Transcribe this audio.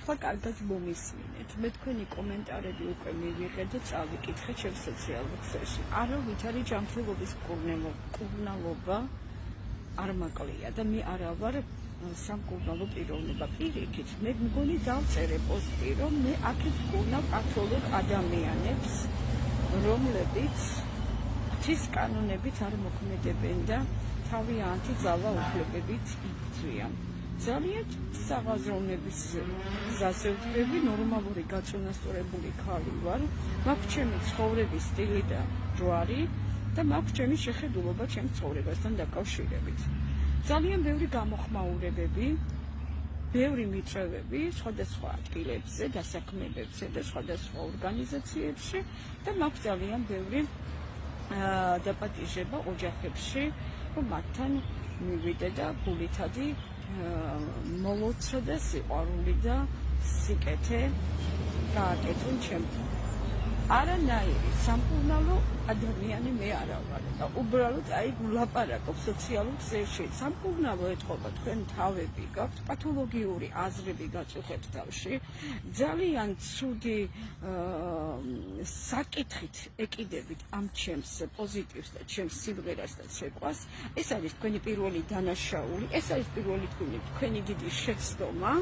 ახლა კარგად მომისმინეთ. მე თქვენი კომენტარები უკვე მივიღეთ და წავიკითხე ჩემს სოციალურ ქსელში. არავით არის ჯანმრთელობის მკურნალობა არ მაკლია და მე არა ვარ სამკურნალო პიროვნება. პირიქით, მე მგონი დავწერე პოსტი, რომ მე აქეთ ვკურნავ კათოლიკ ადამიანებს, რომლებიც ღვთის კანონებით არ მოქმედებენ და თავიანთი ძალაუფლებებით იბრძვიან. ძალიან საღაზროვნების გზაზე ვდგები, ნორმალური გაწონასწორებული ქალი ვარ, მაქვს ჩემი ცხოვრების სტილი და ჯვარი და მაქვს ჩემი შეხედულობა ჩემს ცხოვრებასთან დაკავშირებით. ძალიან ბევრი გამოხმაურებები, ბევრი მიწვევები სხვადასხვა ადგილებზე, დასაქმებებზე და სხვადასხვა ორგანიზაციებში და მაქვს ძალიან ბევრი დაპატიჟება ოჯახებში, რომ მათთან მივიდე და გულითადი მოლოცა და სიყვარული და სიკეთე გააკეთონ ჩემთან. არანაირი სამკურნალო ადამიანი მე არა ვარ და უბრალოდ ვლაპარაკობ სოციალურ ქსელში. სამკურნალო ეთყობა თქვენ თავები, გაქვთ პათოლოგიური აზრები გაწუხებთ თავში, ძალიან ცუდი საკითხით ეკიდებით ამ ჩემს პოზიტივს და ჩემს სიმღერას და ცეკვას. ეს არის თქვენი პირველი დანაშაული, ეს არის პირველი თქვენი დიდი შეცდომა.